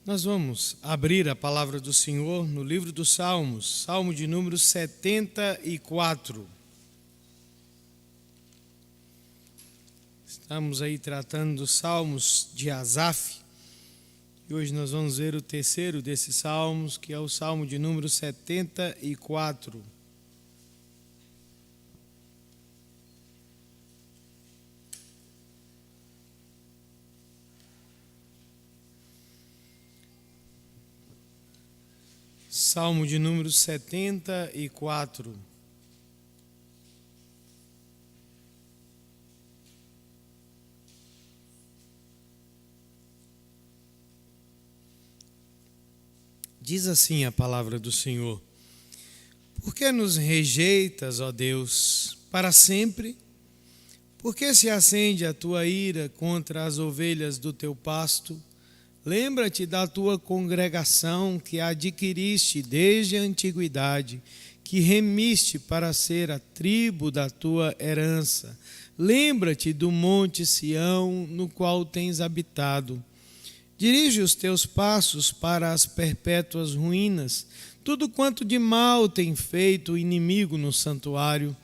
Nós vamos abrir a palavra do Senhor no livro dos Salmos, Salmo de número 74. Estamos aí tratando dos Salmos de Asaf. E hoje nós vamos ver o terceiro desses Salmos, que é o Salmo de número 74. Salmo de número 74. Diz assim a palavra do Senhor: Por que nos rejeitas, ó Deus, para sempre? Por que se acende a tua ira contra as ovelhas do teu pasto? Lembra-te da tua congregação que adquiriste desde a antiguidade, que remiste para ser a tribo da tua herança. Lembra-te do monte Sião, no qual tens habitado. Dirige os teus passos para as perpétuas ruínas, tudo quanto de mal tem feito o inimigo no santuário.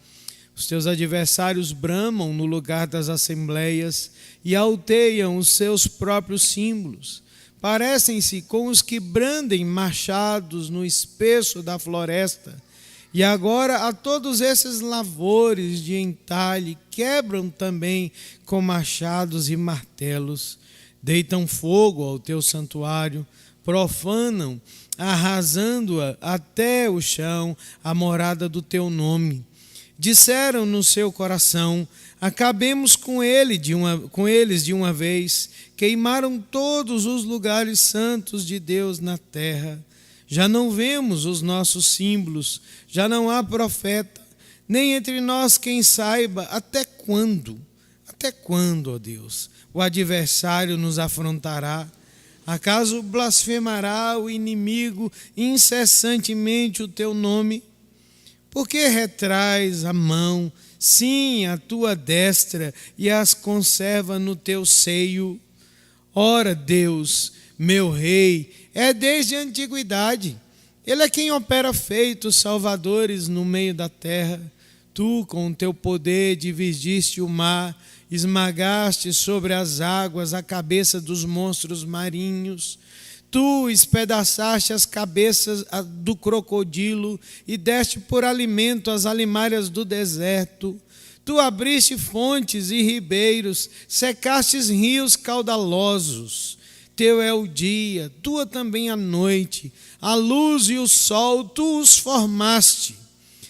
Os teus adversários bramam no lugar das assembleias e alteiam os seus próprios símbolos. Parecem-se com os que brandem machados no espesso da floresta. E agora a todos esses lavores de entalhe quebram também com machados e martelos. Deitam fogo ao teu santuário, profanam, arrasando-a até o chão, a morada do teu nome. Disseram no seu coração: acabemos com eles de uma vez. Queimaram todos os lugares santos de Deus na terra. Já não vemos os nossos símbolos, já não há profeta, nem entre nós quem saiba até quando. Até quando, ó Deus, o adversário nos afrontará? Acaso blasfemará o inimigo incessantemente o teu nome? Por que retrais a mão, sim, a tua destra, e as conserva no teu seio? Ora, Deus, meu Rei, é desde a antiguidade. Ele é quem opera feitos salvadores no meio da terra. Tu, com o teu poder, dividiste o mar, esmagaste sobre as águas a cabeça dos monstros marinhos. Tu espedaçaste as cabeças do crocodilo e deste por alimento as alimárias do deserto. Tu abriste fontes e ribeiros, secastes rios caudalosos. Teu é o dia, tua também a noite, a luz e o sol, tu os formaste.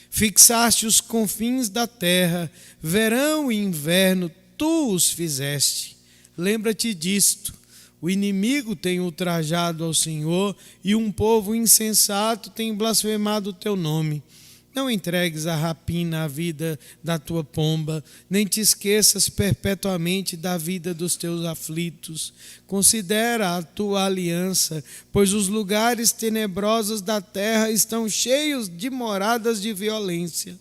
Fixaste os confins da terra, verão e inverno, tu os fizeste. Lembra-te disto. O inimigo tem ultrajado ao Senhor e um povo insensato tem blasfemado o teu nome. Não entregues a rapina à vida da tua pomba, nem te esqueças perpetuamente da vida dos teus aflitos. Considera a tua aliança, pois os lugares tenebrosos da terra estão cheios de moradas de violência.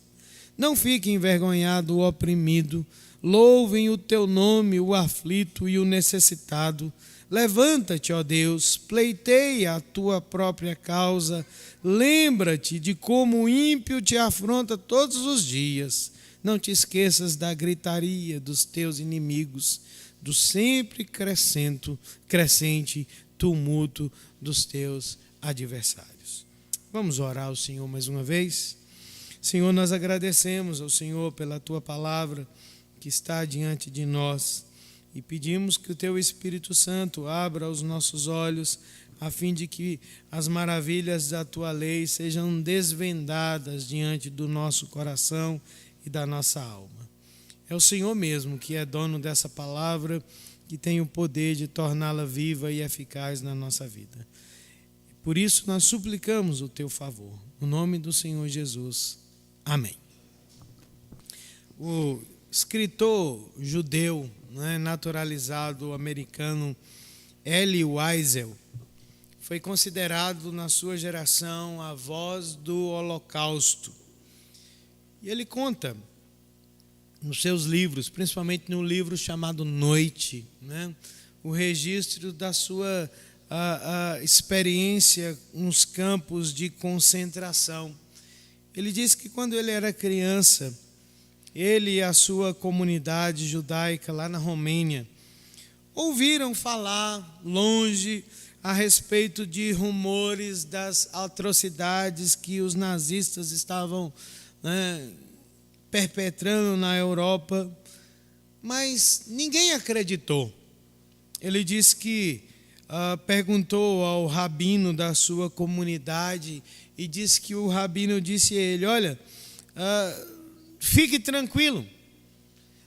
Não fique envergonhado o oprimido, louvem o teu nome o aflito e o necessitado. Levanta-te, ó Deus, pleiteia a tua própria causa. Lembra-te de como o ímpio te afronta todos os dias. Não te esqueças da gritaria dos teus inimigos, do sempre crescente tumulto dos teus adversários. Vamos orar ao Senhor mais uma vez. Senhor, nós agradecemos ao Senhor pela tua palavra que está diante de nós. E pedimos que o teu Espírito Santo abra os nossos olhos, a fim de que as maravilhas da tua lei sejam desvendadas diante do nosso coração e da nossa alma. É o Senhor mesmo que é dono dessa palavra, que tem o poder de torná-la viva e eficaz na nossa vida. Por isso nós suplicamos o teu favor. No nome do Senhor Jesus. Amém. O escritor judeu, naturalizado americano, Elie Wiesel, foi considerado na sua geração a voz do Holocausto. E ele conta nos seus livros, principalmente no livro chamado Noite, o registro da sua a experiência nos campos de concentração. Ele disse que quando ele era criança, ele e a sua comunidade judaica lá na Romênia ouviram falar longe a respeito de rumores das atrocidades que os nazistas estavam perpetrando na Europa, mas ninguém acreditou. Ele disse que perguntou ao rabino da sua comunidade e disse que o rabino disse a ele: olha, fique tranquilo,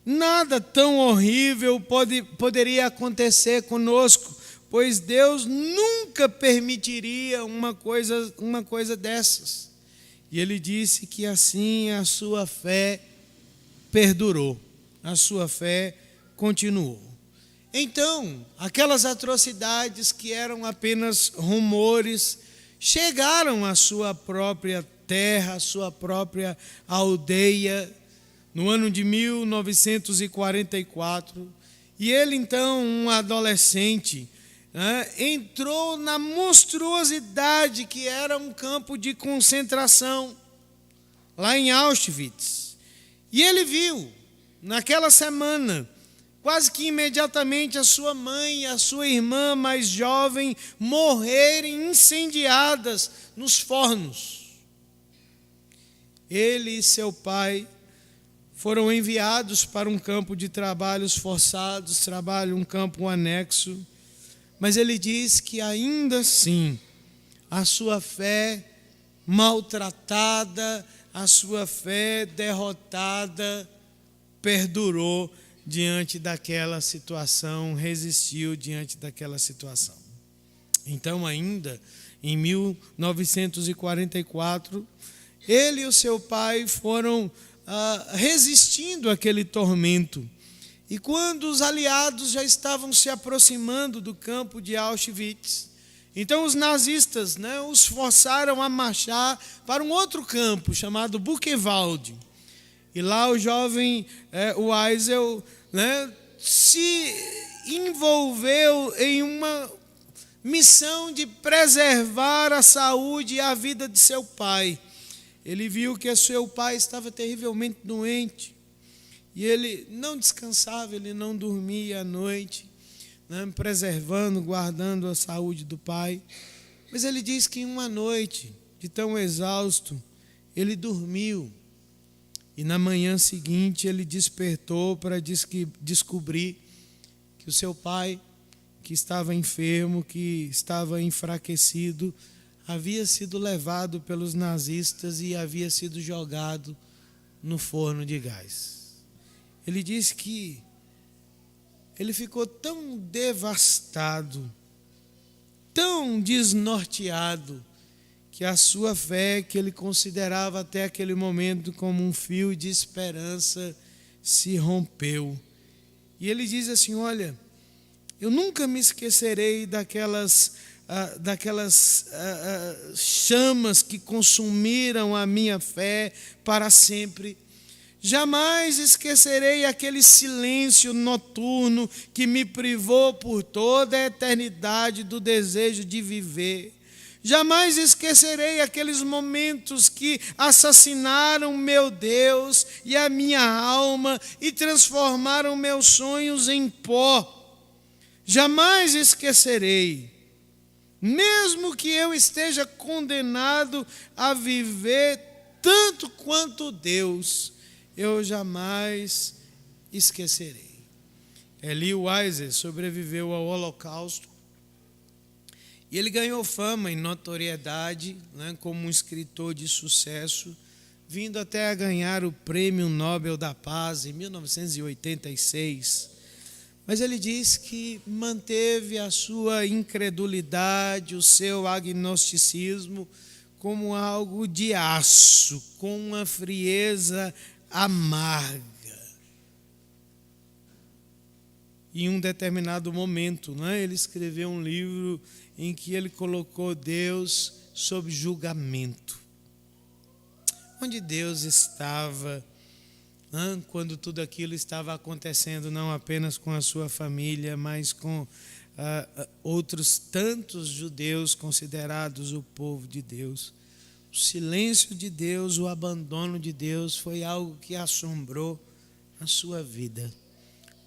nada tão horrível poderia acontecer conosco, pois Deus nunca permitiria uma coisa dessas. E ele disse que assim a sua fé perdurou, a sua fé continuou. Então, aquelas atrocidades que eram apenas rumores chegaram à sua própria terra, à sua própria aldeia, no ano de 1944. E ele, então, um adolescente, entrou na monstruosidade que era um campo de concentração, lá em Auschwitz. E ele viu, naquela semana, quase que imediatamente a sua mãe e a sua irmã mais jovem morrerem incendiadas nos fornos. Ele e seu pai foram enviados para um campo de trabalhos forçados, um campo anexo, mas ele diz que ainda assim a sua fé maltratada, a sua fé derrotada, perdurou diante daquela situação, resistiu diante daquela situação. Então, ainda em 1944, ele e o seu pai foram resistindo àquele tormento. E quando os aliados já estavam se aproximando do campo de Auschwitz, então os nazistas os forçaram a marchar para um outro campo chamado Buchenwald. E lá o jovem Weisel se envolveu em uma missão de preservar a saúde e a vida de seu pai. Ele viu que seu pai estava terrivelmente doente e ele não descansava, ele não dormia à noite, preservando, guardando a saúde do pai. Mas ele diz que em uma noite, de tão exausto, ele dormiu. E na manhã seguinte ele despertou para descobrir que o seu pai, que estava enfermo, que estava enfraquecido, havia sido levado pelos nazistas e havia sido jogado no forno de gás. Ele disse que ele ficou tão devastado, tão desnorteado, que a sua fé, que ele considerava até aquele momento como um fio de esperança, se rompeu. E ele diz assim: olha, eu nunca me esquecerei daquelas chamas que consumiram a minha fé para sempre. Jamais esquecerei aquele silêncio noturno que me privou por toda a eternidade do desejo de viver. Jamais esquecerei aqueles momentos que assassinaram meu Deus e a minha alma e transformaram meus sonhos em pó. Jamais esquecerei, mesmo que eu esteja condenado a viver tanto quanto Deus, eu jamais esquecerei. Elie Wiesel sobreviveu ao Holocausto e ele ganhou fama e notoriedade como um escritor de sucesso, vindo até a ganhar o Prêmio Nobel da Paz em 1986. Mas ele diz que manteve a sua incredulidade, o seu agnosticismo, como algo de aço, com uma frieza amarga. Em um determinado momento, ele escreveu um livro em que ele colocou Deus sob julgamento. Onde Deus estava quando tudo aquilo estava acontecendo, não apenas com a sua família, mas com outros tantos judeus considerados o povo de Deus. O silêncio de Deus, o abandono de Deus foi algo que assombrou a sua vida,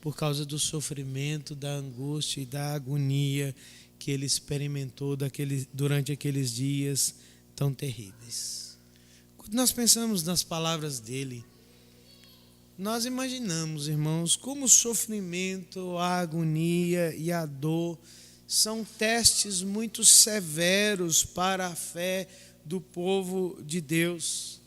por causa do sofrimento, da angústia e da agonia que ele experimentou durante aqueles dias tão terríveis. Quando nós pensamos nas palavras dele, nós imaginamos, irmãos, como o sofrimento, a agonia e a dor são testes muito severos para a fé do povo de Deus.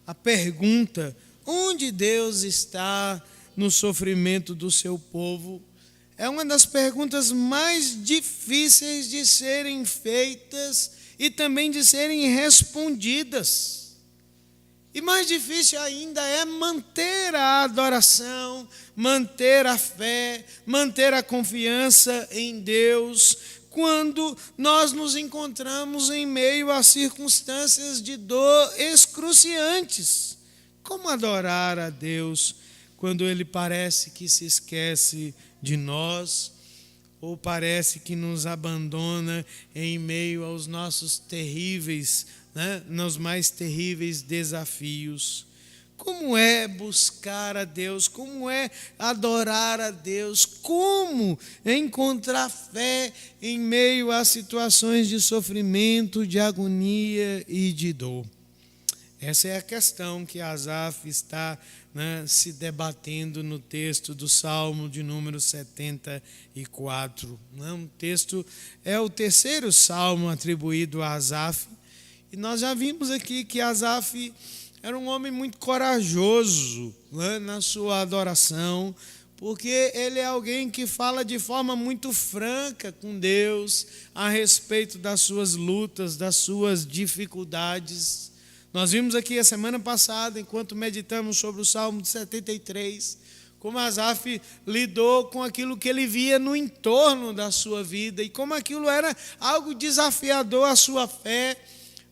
A pergunta, onde Deus está no sofrimento do seu povo, é uma das perguntas mais difíceis de serem feitas e também de serem respondidas. E mais difícil ainda é manter a adoração, manter a fé, manter a confiança em Deus, quando nós nos encontramos em meio a circunstâncias de dor excruciantes. Como adorar a Deus quando Ele parece que se esquece de nós, ou parece que nos abandona em meio aos nossos terríveis, nos mais terríveis desafios? Como é buscar a Deus? Como é adorar a Deus? Como encontrar fé em meio a situações de sofrimento, de agonia e de dor? Essa é a questão que Asaf está se debatendo no texto do Salmo de número 74. O texto é o terceiro salmo atribuído a Asaf. E nós já vimos aqui que Asaf era um homem muito corajoso na sua adoração, porque ele é alguém que fala de forma muito franca com Deus a respeito das suas lutas, das suas dificuldades. Nós vimos aqui a semana passada, enquanto meditamos sobre o Salmo de 73, como Asaf lidou com aquilo que ele via no entorno da sua vida e como aquilo era algo desafiador à sua fé.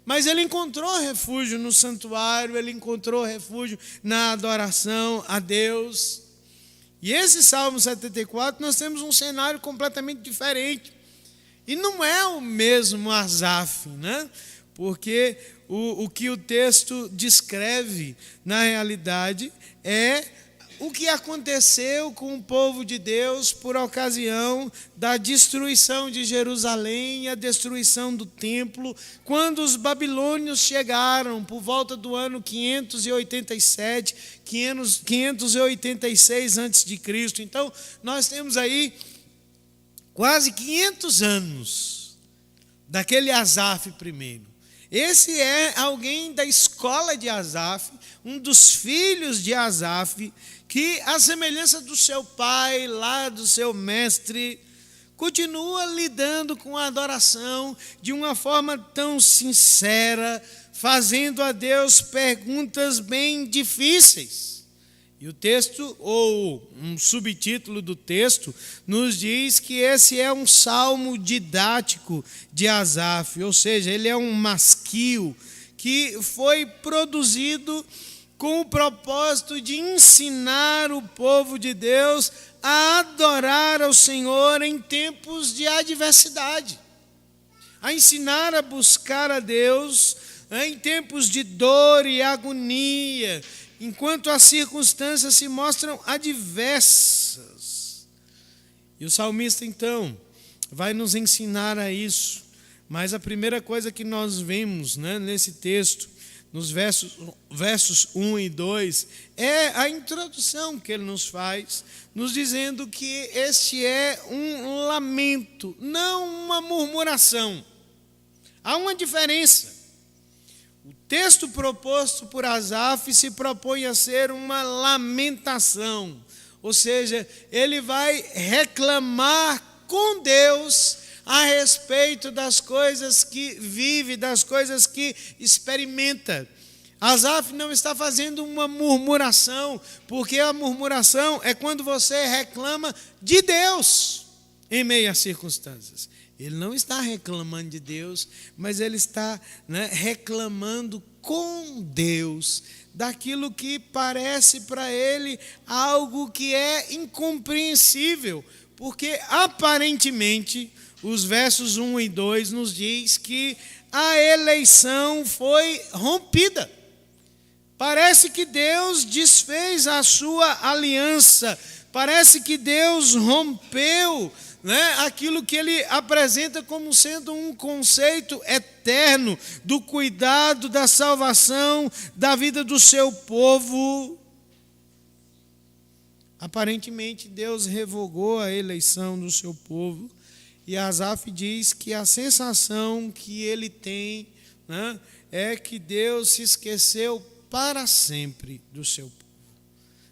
Mas ele encontrou refúgio no santuário, ele encontrou refúgio na adoração a Deus. E esse Salmo 74, nós temos um cenário completamente diferente. E não é o mesmo Asaf, porque o que o texto descreve, na realidade, é o que aconteceu com o povo de Deus por ocasião da destruição de Jerusalém e a destruição do templo, quando os babilônios chegaram por volta do ano 587, 586 a.C. Então, nós temos aí quase 500 anos daquele Asaf primeiro. Esse é alguém da escola de Asaf, um dos filhos de Asaf, que, à semelhança do seu pai, lá do seu mestre, continua lidando com a adoração de uma forma tão sincera, fazendo a Deus perguntas bem difíceis. E o texto, ou um subtítulo do texto, nos diz que esse é um salmo didático de Asaf, ou seja, ele é um masquil que foi produzido com o propósito de ensinar o povo de Deus a adorar ao Senhor em tempos de adversidade, a ensinar a buscar a Deus em tempos de dor e agonia, enquanto as circunstâncias se mostram adversas. E o salmista, então, vai nos ensinar a isso. Mas a primeira coisa que nós vemos nesse texto, nos versos 1 e 2, é a introdução que ele nos faz, nos dizendo que este é um lamento, não uma murmuração. Há uma diferença. O texto proposto por Asaf se propõe a ser uma lamentação, ou seja, ele vai reclamar com Deus a respeito das coisas que vive, das coisas que experimenta. Asaf não está fazendo uma murmuração, porque a murmuração é quando você reclama de Deus em meio às circunstâncias. Ele não está reclamando de Deus, mas ele está reclamando com Deus daquilo que parece para ele algo que é incompreensível, Porque aparentemente os versos 1 e 2 nos diz que a eleição foi rompida. Parece que Deus desfez a sua aliança. Parece que Deus rompeu, aquilo que ele apresenta como sendo um conceito eterno do cuidado, da salvação, da vida do seu povo. Aparentemente, Deus revogou a eleição do seu povo. E Asaf diz que a sensação que ele tem, é que Deus se esqueceu para sempre do seu povo.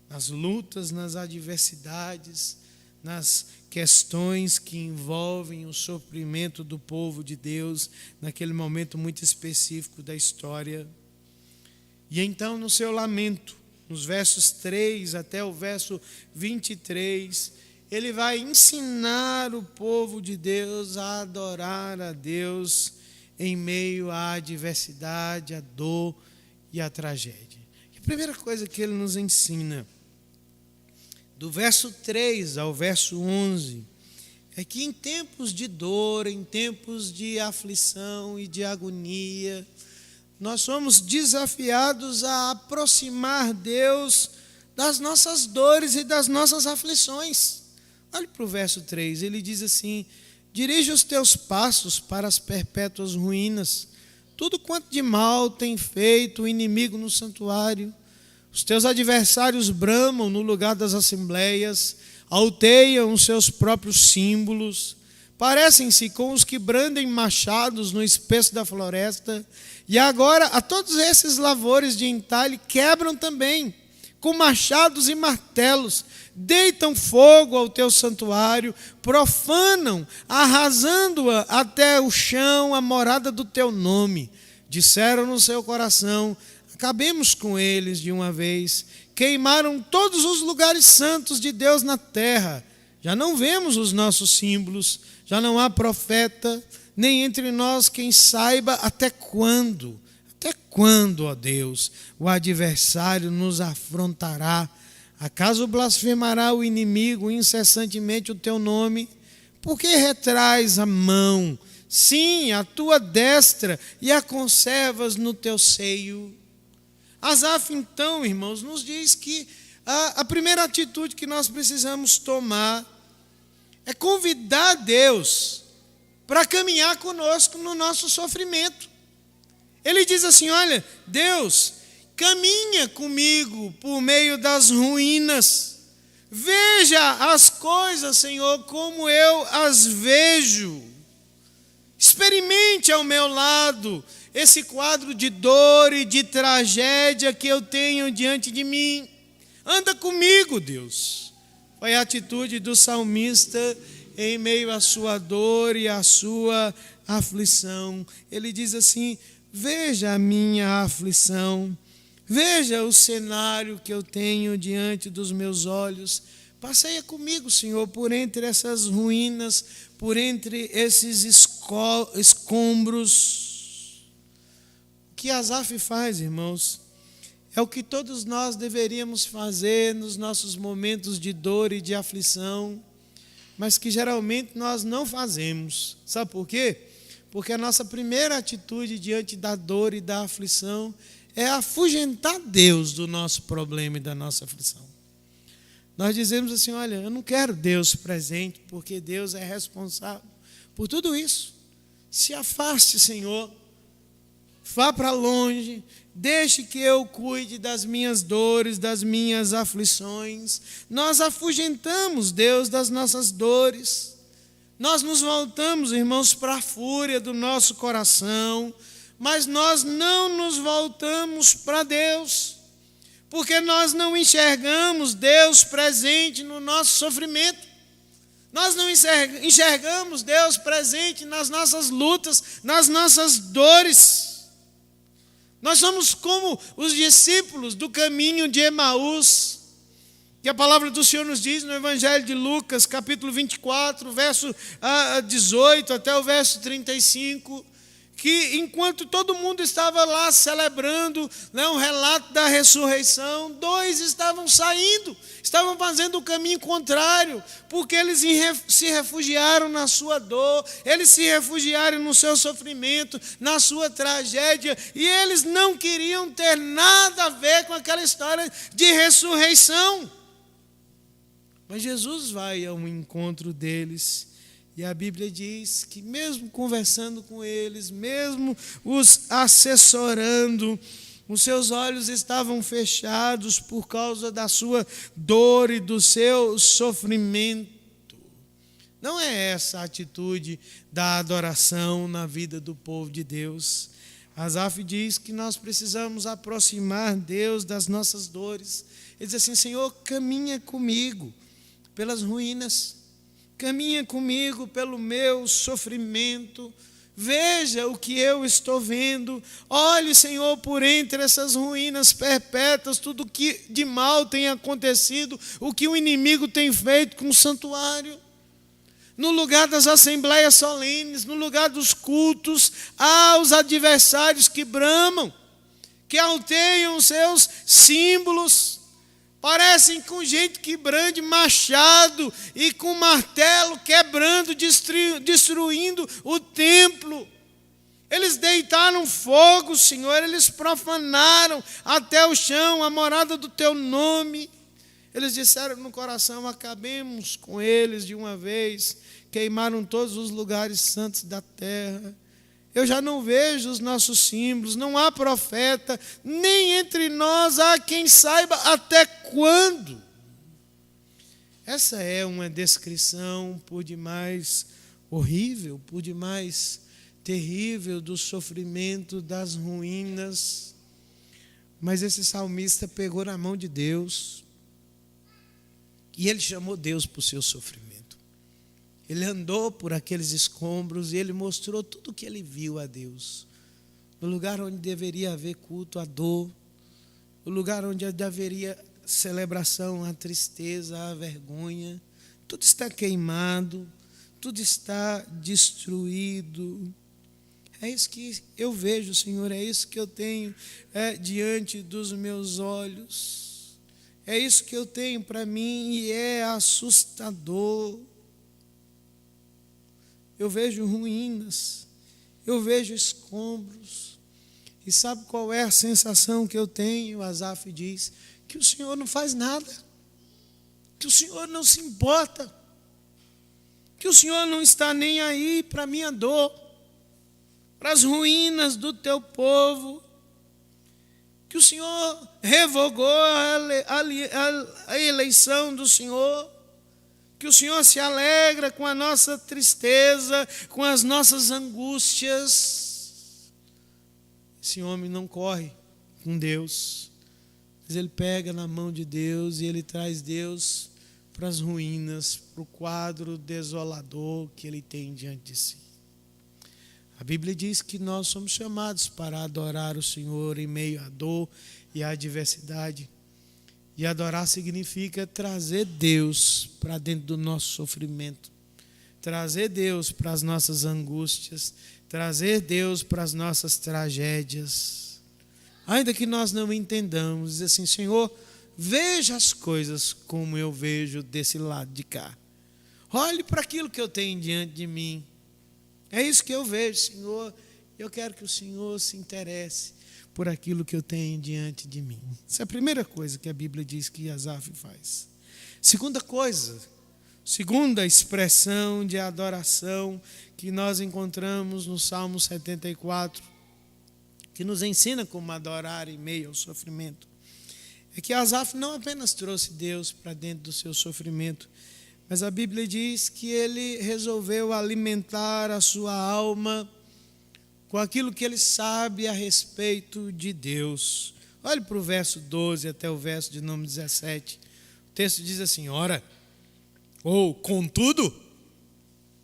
Nas lutas, nas adversidades, nas questões que envolvem o sofrimento do povo de Deus, naquele momento muito específico da história. E então, no seu lamento, nos versos 3 até o verso 23, ele vai ensinar o povo de Deus a adorar a Deus em meio à adversidade, à dor e à tragédia. A primeira coisa que ele nos ensina, do verso 3 ao verso 11, é que em tempos de dor, em tempos de aflição e de agonia, nós somos desafiados a aproximar Deus das nossas dores e das nossas aflições. Olhe para o verso 3, ele diz assim: dirige os teus passos para as perpétuas ruínas, tudo quanto de mal tem feito o inimigo no santuário. Os teus adversários bramam no lugar das assembleias, alteiam os seus próprios símbolos, parecem-se com os que brandem machados no espesso da floresta, e agora a todos esses lavores de entalhe quebram também, com machados e martelos, deitam fogo ao teu santuário, profanam, arrasando-a até o chão, a morada do teu nome. Disseram no seu coração: acabemos com eles de uma vez. Queimaram todos os lugares santos de Deus na terra. Já não vemos os nossos símbolos, já não há profeta, nem entre nós quem saiba até quando. Até quando, ó Deus, o adversário nos afrontará? Acaso blasfemará o inimigo incessantemente o teu nome? Por que retrais a mão, sim, a tua destra, e a conservas no teu seio? Asaf, então, irmãos, nos diz que a primeira atitude que nós precisamos tomar é convidar Deus para caminhar conosco no nosso sofrimento. Ele diz assim: olha, Deus, caminha comigo por meio das ruínas. Veja as coisas, Senhor, como eu as vejo. Experimente ao meu lado esse quadro de dor e de tragédia que eu tenho diante de mim. Anda comigo, Deus. Foi a atitude do salmista em meio à sua dor e à sua aflição. Ele diz assim: veja a minha aflição, veja o cenário que eu tenho diante dos meus olhos. Passeia comigo, Senhor, por entre essas ruínas, por entre esses escombros. O que Asaf faz, irmãos, é o que todos nós deveríamos fazer nos nossos momentos de dor e de aflição, mas que geralmente nós não fazemos. Sabe por quê? Porque a nossa primeira atitude diante da dor e da aflição é afugentar Deus do nosso problema e da nossa aflição. Nós dizemos assim: olha, eu não quero Deus presente, porque Deus é responsável por tudo isso. Se afaste, Senhor, vá para longe, deixe que eu cuide das minhas dores, das minhas aflições. Nós afugentamos Deus das nossas dores. Nós nos voltamos, irmãos, para a fúria do nosso coração, mas nós não nos voltamos para Deus, porque nós não enxergamos Deus presente no nosso sofrimento. Nós não enxergamos Deus presente nas nossas lutas, nas nossas dores. Nós somos como os discípulos do caminho de Emaús, que a palavra do Senhor nos diz no Evangelho de Lucas, capítulo 24, verso 18 até o verso 35, que enquanto todo mundo estava lá celebrando, né, um relato da ressurreição, 2 estavam saindo, estavam fazendo o caminho contrário, porque eles se refugiaram na sua dor, eles se refugiaram no seu sofrimento, na sua tragédia, e eles não queriam ter nada a ver com aquela história de ressurreição. Mas Jesus vai ao encontro deles, e a Bíblia diz que mesmo conversando com eles, mesmo os assessorando, os seus olhos estavam fechados por causa da sua dor e do seu sofrimento. Não é essa a atitude da adoração na vida do povo de Deus. Asaf diz que nós precisamos aproximar Deus das nossas dores. Ele diz assim: Senhor, caminha comigo pelas ruínas, caminha comigo pelo meu sofrimento, veja o que eu estou vendo, olhe, Senhor, por entre essas ruínas perpétuas, tudo que de mal tem acontecido, o que o inimigo tem feito com o santuário. No lugar das assembleias solenes, no lugar dos cultos, há os adversários que bramam, que alteiam os seus símbolos, parecem com gente que brande machado e com martelo, quebrando, destruindo o templo. Eles deitaram fogo, Senhor, eles profanaram até o chão a morada do Teu nome. Eles disseram no coração: acabemos com eles de uma vez. Queimaram todos os lugares santos da terra. Eu já não vejo os nossos símbolos, não há profeta, nem entre nós há quem saiba até quando. Essa é uma descrição por demais horrível, por demais terrível do sofrimento, das ruínas. Mas esse salmista pegou na mão de Deus e ele chamou Deus para o seu sofrimento. Ele andou por aqueles escombros e ele mostrou tudo o que ele viu a Deus. No lugar onde deveria haver culto à dor, no lugar onde haveria celebração à tristeza, à vergonha, tudo está queimado, tudo está destruído. É isso que eu vejo, Senhor, é isso que eu tenho diante dos meus olhos. É isso que eu tenho para mim e é assustador. Eu vejo ruínas, eu vejo escombros. E sabe qual é a sensação que eu tenho? Asaf diz que o Senhor não faz nada, que o Senhor não se importa, que o Senhor não está nem aí para a minha dor, para as ruínas do teu povo, que o Senhor revogou a eleição do Senhor, que o Senhor se alegra com a nossa tristeza, com as nossas angústias. Esse homem não corre com Deus, mas ele pega na mão de Deus e ele traz Deus para as ruínas, para o quadro desolador que ele tem diante de si. A Bíblia diz que nós somos chamados para adorar o Senhor em meio à dor e à adversidade. E adorar significa trazer Deus para dentro do nosso sofrimento, trazer Deus para as nossas angústias, trazer Deus para as nossas tragédias. Ainda que nós não entendamos, dizer assim: Senhor, veja as coisas como eu vejo desse lado de cá. Olhe para aquilo que eu tenho diante de mim. É isso que eu vejo, Senhor. Eu quero que o Senhor se interesse por aquilo que eu tenho diante de mim. Essa é a primeira coisa que a Bíblia diz que Asaf faz. Segunda coisa, segunda expressão de adoração que nós encontramos no Salmo 74, que nos ensina como adorar em meio ao sofrimento, é que Asaf não apenas trouxe Deus para dentro do seu sofrimento, mas a Bíblia diz que ele resolveu alimentar a sua alma com aquilo que ele sabe a respeito de Deus. Olhe para o verso 12 até o verso de número 17. O texto diz assim: ora, contudo,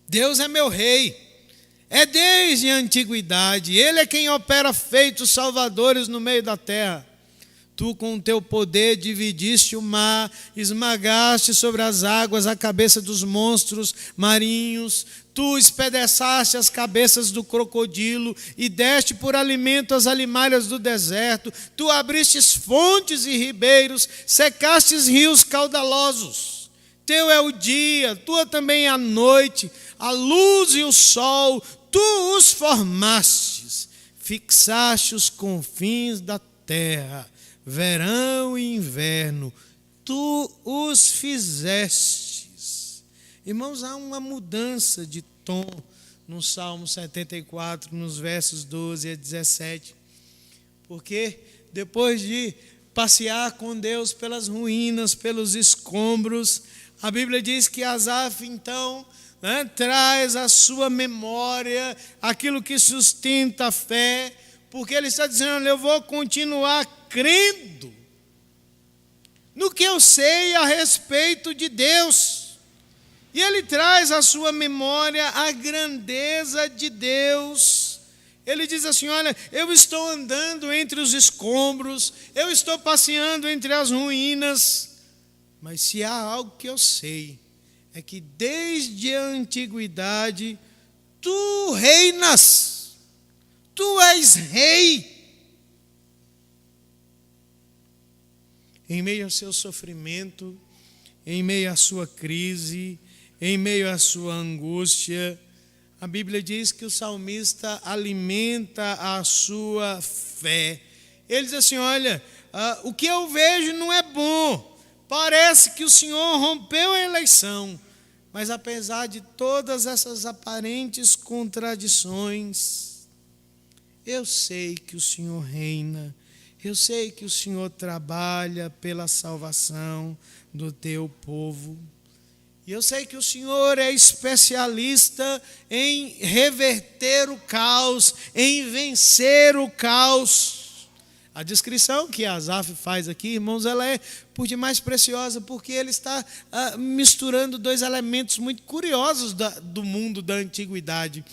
Deus é meu rei, é desde a antiguidade, Ele é quem opera feitos salvadores no meio da terra. Tu com o teu poder dividiste o mar, esmagaste sobre as águas a cabeça dos monstros marinhos. Tu espedaçaste as cabeças do crocodilo e deste por alimento as alimárias do deserto. Tu abristes fontes e ribeiros, secastes rios caudalosos. Teu é o dia, tua também é a noite, a luz e o sol. Tu os formastes, fixaste os confins da terra. Verão e inverno, tu os fizestes. Irmãos, há uma mudança de tom no Salmo 74, nos versos 12 a 17. Porque depois de passear com Deus pelas ruínas, pelos escombros, a Bíblia diz que Asaf, então, traz à sua memória aquilo que sustenta a fé, porque ele está dizendo: eu vou continuar crendo no que eu sei a respeito de Deus. E ele traz à sua memória a grandeza de Deus. Ele diz assim: olha, eu estou andando entre os escombros, eu estou passeando entre as ruínas, mas se há algo que eu sei, é que desde a antiguidade tu reinas, tu és rei. Em meio ao seu sofrimento, em meio à sua crise, em meio à sua angústia, a Bíblia diz que o salmista alimenta a sua fé. Ele diz assim: olha, o que eu vejo não é bom, parece que o Senhor rompeu a eleição, mas apesar de todas essas aparentes contradições, eu sei que o Senhor reina. Eu sei que o Senhor trabalha pela salvação do teu povo. E eu sei que o Senhor é especialista em reverter o caos, em vencer o caos. A descrição que Asaf faz aqui, irmãos, ela é por demais preciosa, porque ele está misturando dois elementos muito curiosos do mundo da antiguidade.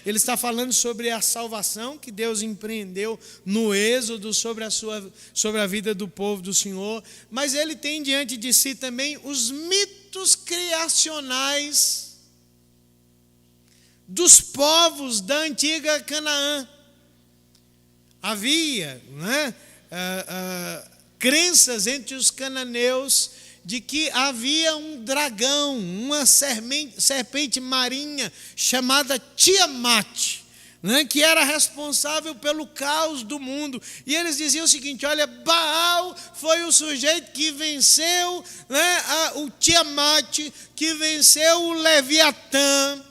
Ele está falando sobre a salvação que Deus empreendeu no Êxodo, sobre a vida do povo do Senhor, mas ele tem diante de si também os mitos criacionais dos povos da antiga Canaã. Havia crenças entre os cananeus de que havia um dragão, uma serpente marinha chamada Tiamat, que era responsável pelo caos do mundo. E eles diziam o seguinte: olha, Baal foi o sujeito que venceu o Tiamat, que venceu o Leviatã.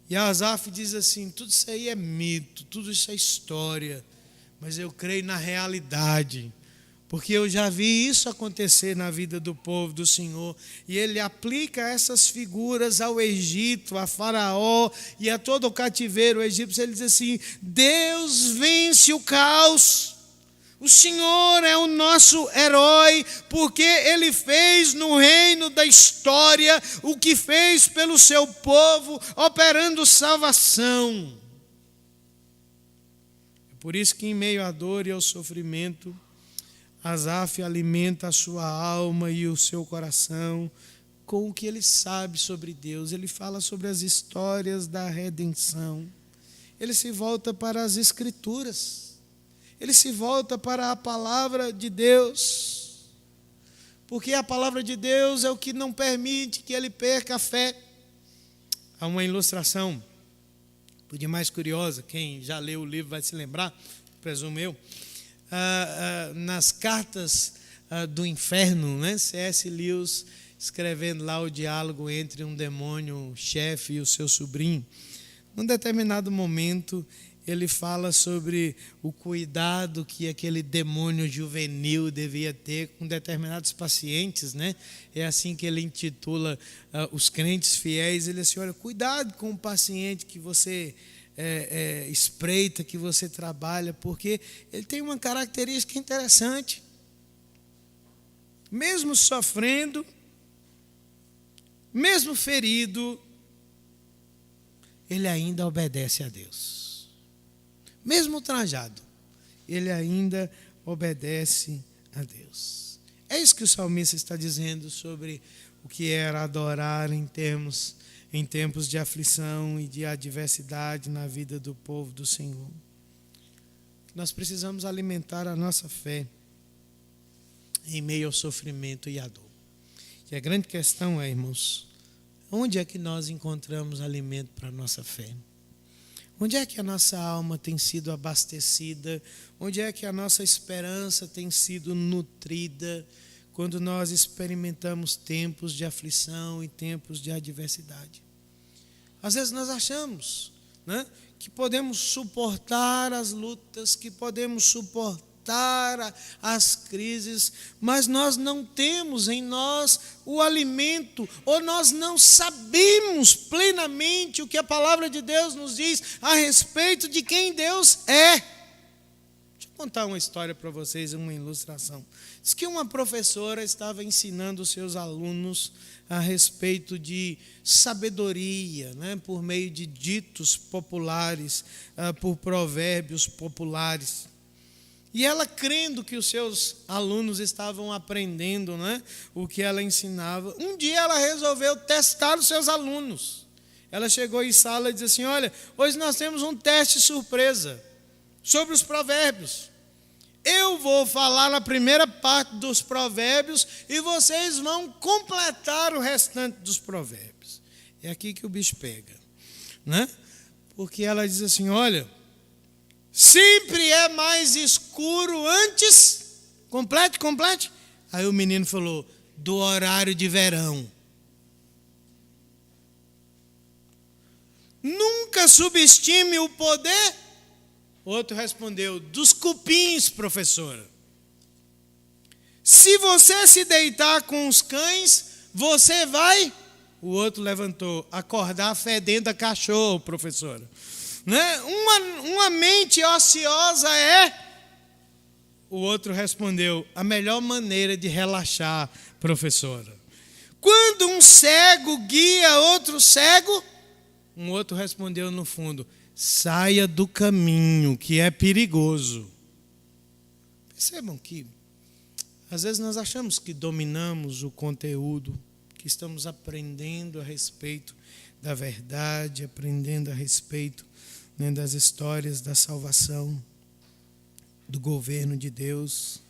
E Asaf diz assim: tudo isso aí é mito, tudo isso é história, mas eu creio na realidade, porque eu já vi isso acontecer na vida do povo do Senhor. E ele aplica essas figuras ao Egito, a Faraó e a todo o cativeiro egípcio. Ele diz assim: Deus vence o caos. O Senhor é o nosso herói, porque Ele fez no reino da história o que fez pelo seu povo, operando salvação. É por isso que em meio à dor e ao sofrimento, Asaf alimenta a sua alma e o seu coração com o que ele sabe sobre Deus. Ele fala sobre as histórias da redenção. Ele se volta para as Escrituras. Ele se volta para a palavra de Deus. Porque a palavra de Deus é o que não permite que ele perca a fé. Há uma ilustração, por demais curiosa, quem já leu o livro vai se lembrar, presumo eu. Nas cartas do inferno, C.S. Lewis escrevendo lá o diálogo entre um demônio chefe e o seu sobrinho. Num determinado momento, ele fala sobre o cuidado que aquele demônio juvenil devia ter com determinados pacientes, É assim que ele intitula os crentes fiéis. Ele diz assim: olha, cuidado com o paciente que você espreita, que você trabalha, porque ele tem uma característica interessante. Mesmo sofrendo, mesmo ferido, ele ainda obedece a Deus. Mesmo ultrajado, ele ainda obedece a Deus. É isso que o salmista está dizendo sobre o que era adorar em tempos de aflição e de adversidade na vida do povo do Senhor. Nós precisamos alimentar a nossa fé em meio ao sofrimento e à dor. E a grande questão é, irmãos, onde é que nós encontramos alimento para a nossa fé? Onde é que a nossa alma tem sido abastecida? Onde é que a nossa esperança tem sido nutrida quando nós experimentamos tempos de aflição e tempos de adversidade? Às vezes nós achamos, né, que podemos suportar as lutas, que podemos suportar as crises, mas nós não temos em nós o alimento, ou nós não sabemos plenamente o que a palavra de Deus nos diz a respeito de quem Deus é. Deixa eu contar uma história para vocês, uma ilustração. Diz que uma professora estava ensinando os seus alunos a respeito de sabedoria, né, por meio de ditos populares, por provérbios populares. E ela, crendo que os seus alunos estavam aprendendo, né, o que ela ensinava, um dia ela resolveu testar os seus alunos. Ela chegou em sala e disse assim: olha, hoje nós temos um teste surpresa sobre os provérbios. Eu vou falar a primeira parte dos provérbios e vocês vão completar o restante dos provérbios. É aqui que o bicho pega, né? Porque ela diz assim: olha, sempre é mais escuro antes. Complete. Aí o menino falou: do horário de verão. Nunca subestime o poder. Outro respondeu: dos cupins, professora. Se você se deitar com os cães, você vai. O outro levantou: acordar fedendo a cachorro, professora. Né? Uma mente ociosa é. O outro respondeu: a melhor maneira de relaxar, professora. Quando um cego guia outro cego, um outro respondeu no fundo: saia do caminho, que é perigoso. Percebam que às vezes nós achamos que dominamos o conteúdo, que estamos aprendendo a respeito da verdade, aprendendo a respeito, né, das histórias da salvação, do governo de Deus.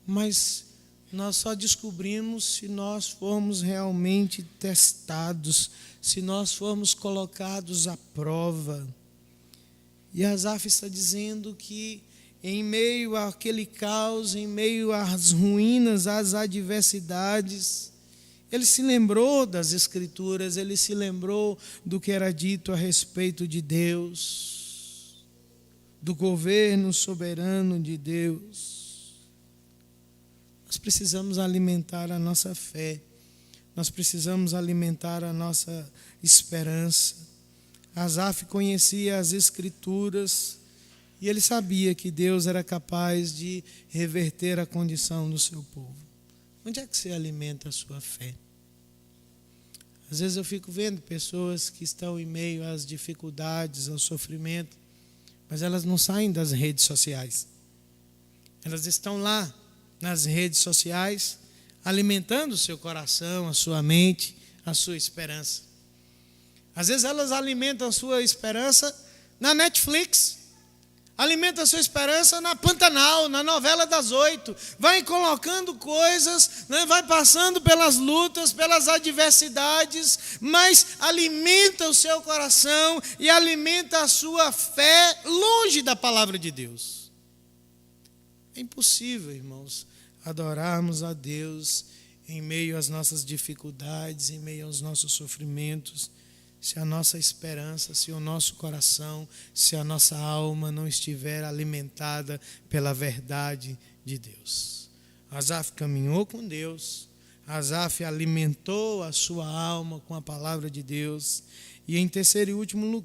Mas nós só descobrimos se nós formos realmente testados, se nós formos colocados à prova. E Asaf está dizendo que em meio àquele caos, em meio às ruínas, às adversidades, ele se lembrou das Escrituras, ele se lembrou do que era dito a respeito de Deus, do governo soberano de Deus. Nós precisamos alimentar a nossa fé, nós precisamos alimentar a nossa esperança. Asaf conhecia as Escrituras e ele sabia que Deus era capaz de reverter a condição do seu povo. Onde é que você alimenta a sua fé? Às vezes eu fico vendo pessoas que estão em meio às dificuldades, ao sofrimento, mas elas não saem das redes sociais. Elas estão lá nas redes sociais, alimentando o seu coração, a sua mente, a sua esperança. Às vezes elas alimentam a sua esperança na Netflix, alimentam a sua esperança na Pantanal, na novela das 8, vai colocando coisas, né, vai passando pelas lutas, pelas adversidades, mas alimenta o seu coração e alimenta a sua fé longe da palavra de Deus. É impossível, irmãos, adorarmos a Deus em meio às nossas dificuldades, em meio aos nossos sofrimentos, se a nossa esperança, se o nosso coração, se a nossa alma não estiver alimentada pela verdade de Deus. Asaf caminhou com Deus, Asaf alimentou a sua alma com a palavra de Deus, e em terceiro e último lugar,